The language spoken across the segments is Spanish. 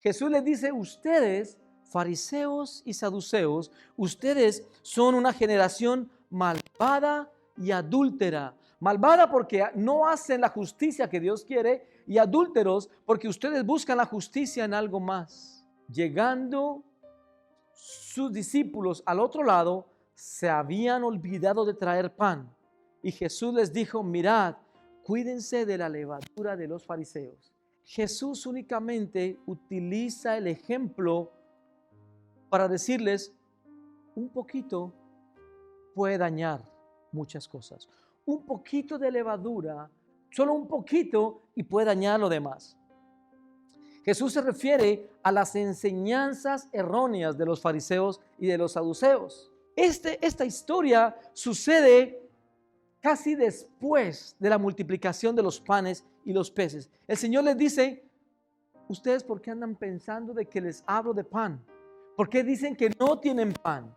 Jesús les dice, ustedes, fariseos y saduceos, ustedes son una generación malvada y adúltera. Malvada porque no hacen la justicia que Dios quiere, y adúlteros porque ustedes buscan la justicia en algo más. Llegando sus discípulos al otro lado, se habían olvidado de traer pan. Y Jesús les dijo, mirad, cuídense de la levadura de los fariseos. Jesús únicamente utiliza el ejemplo para decirles, un poquito puede dañar muchas cosas. Un poquito de levadura, solo un poquito, y puede dañar lo demás. Jesús se refiere a las enseñanzas erróneas de los fariseos y de los saduceos. Esta historia sucede casi después de la multiplicación de los panes y los peces. El Señor les dice, ¿ustedes por qué andan pensando de que les hablo de pan? ¿Por qué dicen que no tienen pan?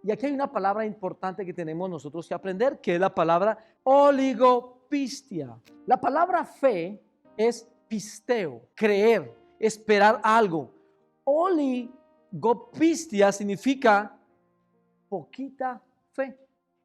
Y aquí hay una palabra importante que tenemos nosotros que aprender, que es la palabra oligopistia. La palabra fe es pisteo, creer, esperar algo. Oligopistia significa poquita fe.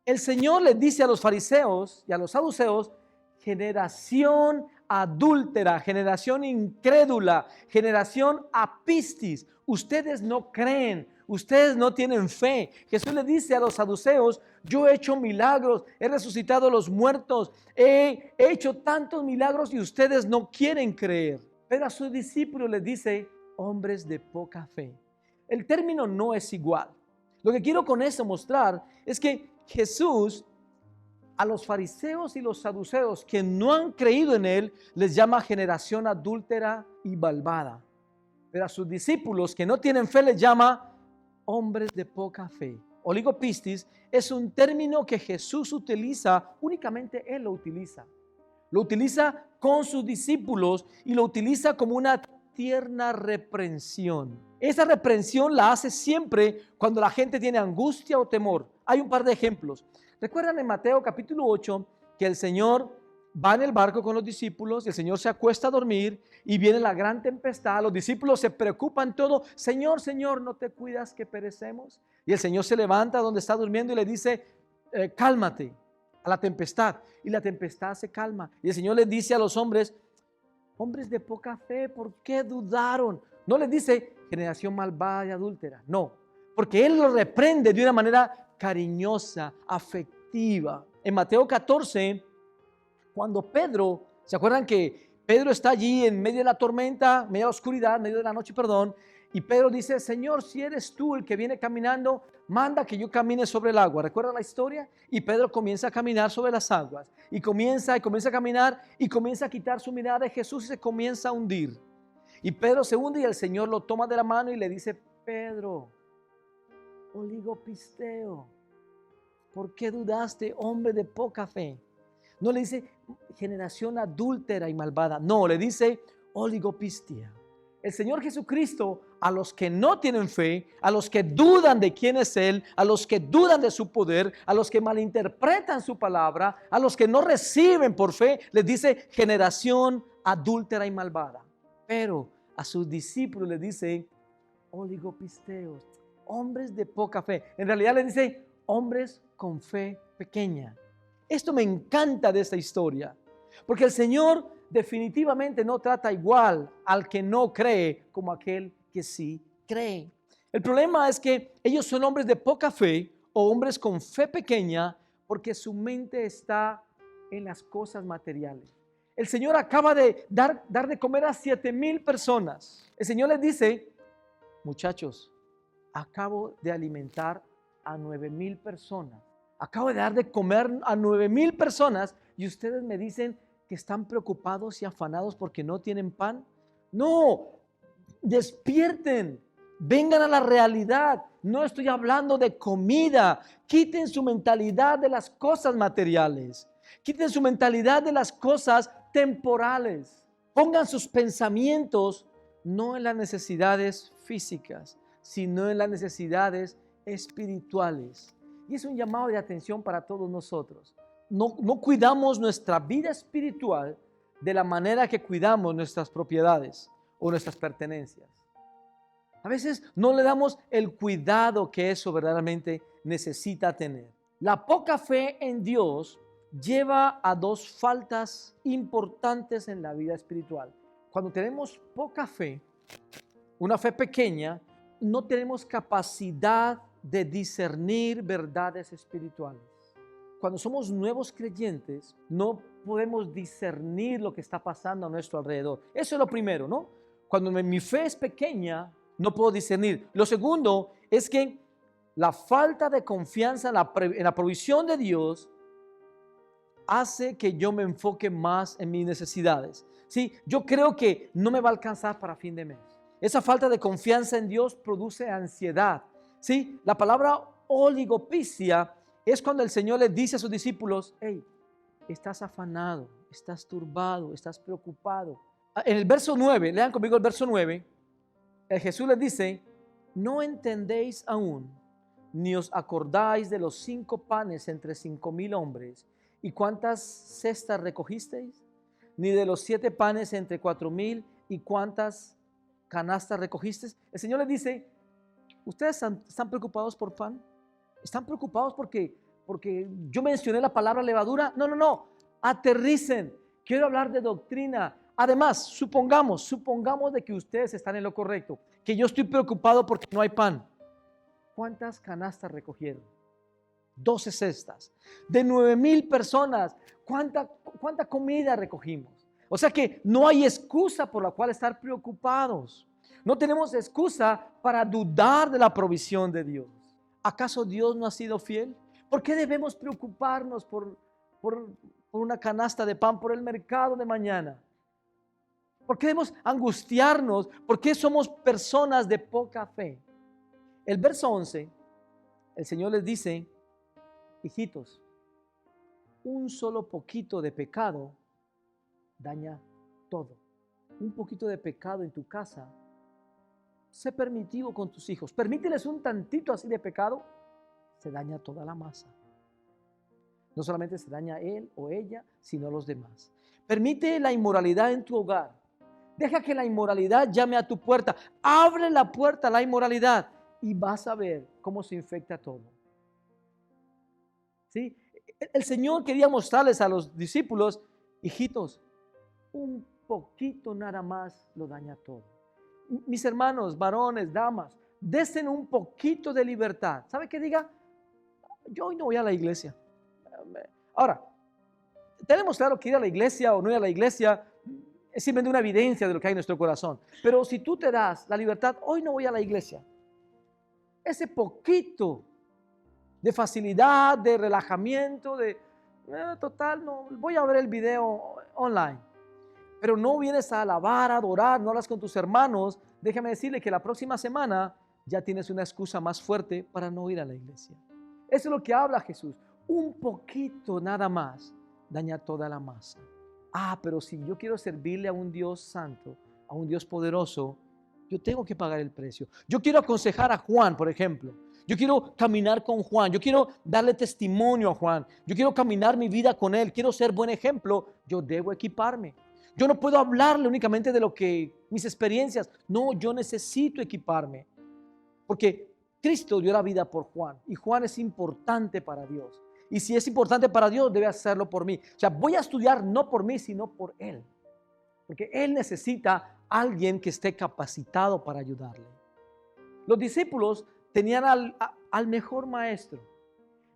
El Señor les dice a los fariseos y a los saduceos, generación adúltera, generación incrédula, generación apistis. Ustedes no creen, ustedes no tienen fe. Jesús le dice a los saduceos, yo he hecho milagros, he resucitado a los muertos, he hecho tantos milagros y ustedes no quieren creer. Pero a sus discípulos les dice, hombres de poca fe. El término no es igual. Lo que quiero con eso mostrar es que Jesús a los fariseos y los saduceos que no han creído en Él les llama generación adúltera y malvada. Pero a sus discípulos que no tienen fe les llama hombres de poca fe. Oligopistis es un término que Jesús utiliza, únicamente Él lo utiliza. Lo utiliza con sus discípulos y lo utiliza como una tierna reprensión. Esa reprensión la hace siempre cuando la gente tiene angustia o temor. Hay un par de ejemplos. ¿Recuerdan en Mateo capítulo 8 que el Señor va en el barco con los discípulos, el Señor se acuesta a dormir y viene la gran tempestad, los discípulos se preocupan todo, Señor, Señor, ¿no te cuidas que perecemos? Y el Señor se levanta donde está durmiendo y le dice, cálmate a la tempestad, y la tempestad se calma. Y el Señor les dice a los hombres, hombres de poca fe, ¿por qué dudaron? No les dice generación malvada y adúltera, no, porque Él los reprende de una manera cariñosa, afectiva. En Mateo 14, cuando Pedro, ¿se acuerdan que Pedro está allí en medio de la tormenta, medio de la oscuridad, medio de la noche, perdón, y Pedro dice, Señor, si eres tú el que viene caminando, manda que yo camine sobre el agua. ¿Recuerda la historia? Y Pedro comienza a caminar sobre las aguas, y comienza a caminar, y comienza a quitar su mirada de Jesús y se comienza a hundir. Y Pedro se hunde y el Señor lo toma de la mano y le dice, Pedro, oligopisteo, ¿por qué dudaste, hombre de poca fe? No le dice generación adúltera y malvada, no, le dice oligopistia. El Señor Jesucristo a los que no tienen fe, a los que dudan de quién es Él, a los que dudan de su poder, a los que malinterpretan su palabra, a los que no reciben por fe, les dice generación adúltera y malvada. Pero a sus discípulos les dice oligopisteos, hombres de poca fe. En realidad les dice hombres con fe pequeña. Esto me encanta de esta historia, porque el Señor definitivamente no trata igual al que no cree como aquel que sí cree. El problema es que ellos son hombres de poca fe o hombres con fe pequeña porque su mente está en las cosas materiales. El Señor acaba de dar de comer a 7,000 personas. El Señor les dice, muchachos, acabo de alimentar a 9,000 personas. Acabo de dar de comer a 9,000 personas y ustedes me dicen que están preocupados y afanados porque no tienen pan. No, despierten, vengan a la realidad. No estoy hablando de comida. Quiten su mentalidad de las cosas materiales. Quiten su mentalidad de las cosas temporales. Pongan sus pensamientos no en las necesidades físicas, sino en las necesidades espirituales. Y es un llamado de atención para todos nosotros. No cuidamos nuestra vida espiritual de la manera que cuidamos nuestras propiedades. o nuestras pertenencias. A veces no le damos el cuidado que eso verdaderamente necesita tener. La poca fe en Dios lleva a dos faltas importantes en la vida espiritual. Cuando tenemos poca fe, una fe pequeña, no tenemos capacidad de discernir verdades espirituales. Cuando somos nuevos creyentes, no podemos discernir lo que está pasando a nuestro alrededor. Eso es lo primero, ¿no? Cuando mi fe es pequeña, no puedo discernir. Lo segundo es que la falta de confianza en la provisión de Dios hace que yo me enfoque más en mis necesidades. ¿Sí? Yo creo que no me va a alcanzar para fin de mes. Esa falta de confianza en Dios produce ansiedad. ¿Sí? La palabra oligopicia es cuando el Señor le dice a sus discípulos: hey, estás afanado, estás turbado, estás preocupado. En el verso 9, lean conmigo el verso 9, Jesús les dice: ¿no entendéis aún, ni os acordáis de los 5 panes entre 5,000 hombres? ¿Y cuántas cestas recogisteis? Ni de los 7 panes entre 4,000, ¿y cuántas canastas recogisteis? El Señor les dice: ¿ustedes están preocupados por pan? ¿Están preocupados porque yo mencioné la palabra levadura? No, aterricen. Quiero hablar de doctrina. Además, supongamos de que ustedes están en lo correcto, que yo estoy preocupado porque no hay pan. ¿Cuántas canastas recogieron? 12 cestas. De 9,000 personas, ¿cuánta comida recogimos? O sea que no hay excusa por la cual estar preocupados. No tenemos excusa para dudar de la provisión de Dios. ¿Acaso Dios no ha sido fiel? ¿Por qué debemos preocuparnos por una canasta de pan, por el mercado de mañana? ¿Por qué debemos angustiarnos? ¿Por qué somos personas de poca fe? El verso 11, el Señor les dice: hijitos, un solo poquito de pecado daña todo. Un poquito de pecado en tu casa, sé permitivo con tus hijos. Permíteles un tantito así de pecado, se daña toda la masa. No solamente se daña él o ella, sino los demás. Permite la inmoralidad en tu hogar. Deja que la inmoralidad llame a tu puerta. Abre la puerta a la inmoralidad y vas a ver cómo se infecta todo. ¿Sí? El Señor quería mostrarles a los discípulos: hijitos, un poquito nada más lo daña todo. Mis hermanos, varones, damas, desen un poquito de libertad. ¿Sabe qué diga? Yo hoy no voy a la iglesia. Ahora, tenemos claro que ir a la iglesia o no ir a la iglesia es simplemente una evidencia de lo que hay en nuestro corazón. Pero si tú te das la libertad: hoy no voy a la iglesia, ese poquito de facilidad, de relajamiento, total, no, voy a ver el video online. Pero no vienes a alabar, a adorar, no hablas con tus hermanos, déjame decirle que la próxima semana ya tienes una excusa más fuerte para no ir a la iglesia. Eso es lo que habla Jesús. Un poquito nada más daña toda la masa. Pero si yo quiero servirle a un Dios santo, a un Dios poderoso, yo tengo que pagar el precio. Yo quiero aconsejar a Juan, por ejemplo. Yo quiero caminar con Juan. Yo quiero darle testimonio a Juan. Yo quiero caminar mi vida con él. Quiero ser buen ejemplo. Yo debo equiparme. Yo no puedo hablarle únicamente de mis experiencias. No, yo necesito equiparme. Porque Cristo dio la vida por Juan. Y Juan es importante para Dios. Y si es importante para Dios, debe hacerlo por mí. O sea, voy a estudiar no por mí, sino por Él. Porque Él necesita a alguien que esté capacitado para ayudarle. Los discípulos tenían al mejor maestro.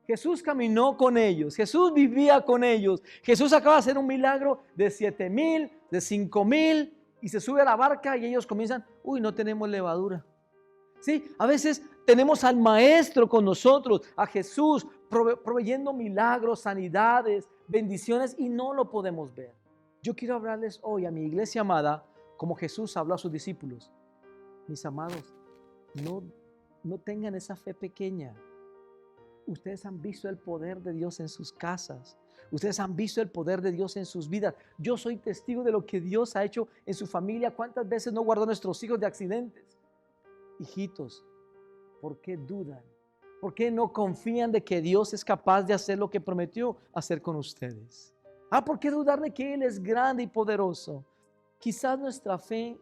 Jesús caminó con ellos. Jesús vivía con ellos. Jesús acaba de hacer un milagro de 7,000, de 5,000. Y se sube a la barca y ellos comienzan: no tenemos levadura. ¿Sí? A veces tenemos al maestro con nosotros, a Jesús proveyendo milagros, sanidades, bendiciones, y no lo podemos ver. Yo quiero hablarles hoy a mi iglesia amada como Jesús habló a sus discípulos. Mis amados, no tengan esa fe pequeña. Ustedes han visto el poder de Dios en sus casas. Ustedes han visto el poder de Dios en sus vidas. Yo soy testigo de lo que Dios ha hecho en su familia. ¿Cuántas veces no guardó a nuestros hijos de accidentes? Hijitos, ¿por qué dudan? ¿Por qué no confían de que Dios es capaz de hacer lo que prometió hacer con ustedes? ¿Por qué dudar de que Él es grande y poderoso? Quizás nuestra fe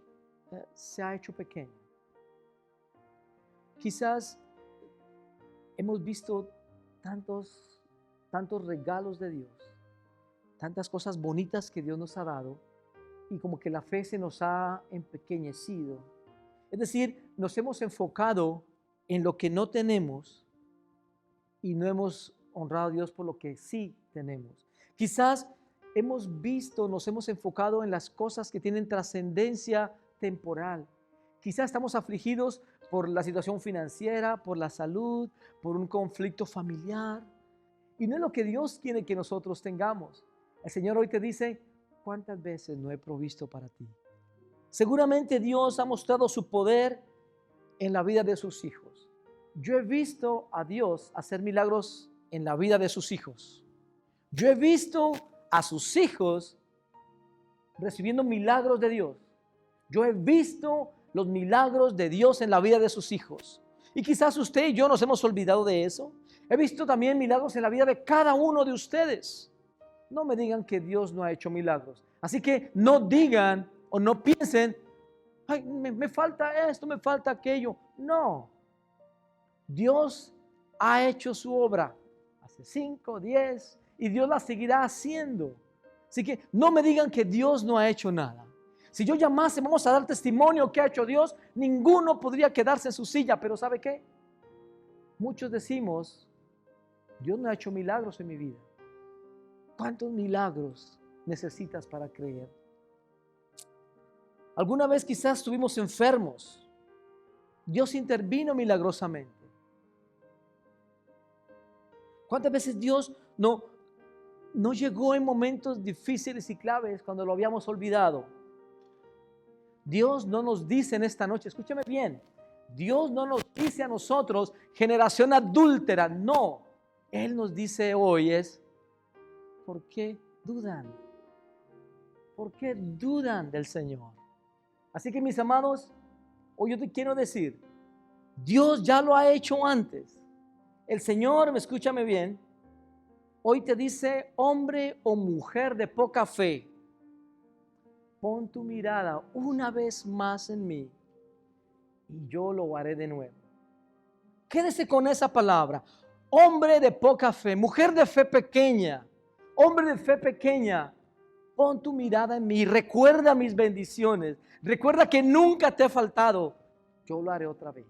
se ha hecho pequeña. Quizás hemos visto tantos regalos de Dios, tantas cosas bonitas que Dios nos ha dado, y como que la fe se nos ha empequeñecido. Es decir, nos hemos enfocado en lo que no tenemos y no hemos honrado a Dios por lo que sí tenemos. Quizás nos hemos enfocado en las cosas que tienen trascendencia temporal. Quizás estamos afligidos por la situación financiera, por la salud, por un conflicto familiar. Y no es lo que Dios quiere que nosotros tengamos. El Señor hoy te dice, ¿cuántas veces no he provisto para ti? Seguramente Dios ha mostrado su poder en la vida de sus hijos. Yo he visto a Dios hacer milagros en la vida de sus hijos. Yo he visto a sus hijos recibiendo milagros de Dios. Yo he visto los milagros de Dios en la vida de sus hijos. Y quizás usted y yo nos hemos olvidado de eso. He visto también milagros en la vida de cada uno de ustedes. No me digan que Dios no ha hecho milagros. Así que no digan o no piensen, ay, me falta esto, me falta aquello. No. Dios ha hecho su obra hace 5, 10 y Dios la seguirá haciendo. Así que no me digan que Dios no ha hecho nada. Si yo llamase, vamos a dar testimonio que ha hecho Dios, ninguno podría quedarse en su silla. Pero ¿sabe qué? Muchos decimos, Dios no ha hecho milagros en mi vida. ¿Cuántos milagros necesitas para creer? Alguna vez quizás estuvimos enfermos. Dios intervino milagrosamente. ¿Cuántas veces Dios no llegó en momentos difíciles y claves cuando lo habíamos olvidado? Dios no nos dice en esta noche, escúchame bien, Dios no nos dice a nosotros, generación adúltera, no. Él nos dice hoy ¿por qué dudan? ¿Por qué dudan del Señor? Así que mis amados, hoy yo te quiero decir, Dios ya lo ha hecho antes. El Señor, escúchame bien, hoy te dice, hombre o mujer de poca fe, pon tu mirada una vez más en mí y yo lo haré de nuevo. Quédese con esa palabra. Hombre de poca fe, mujer de fe pequeña, hombre de fe pequeña, pon tu mirada en mí, recuerda mis bendiciones, recuerda que nunca te he faltado, yo lo haré otra vez.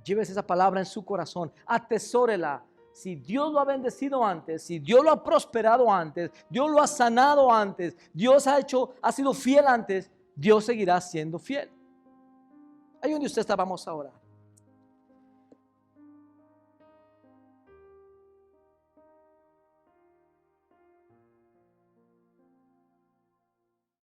Lleves esa palabra en su corazón, atesórela. Si Dios lo ha bendecido antes, si Dios lo ha prosperado antes, Dios lo ha sanado antes, Dios ha sido fiel antes, Dios seguirá siendo fiel. Ahí donde usted está, vamos a orar.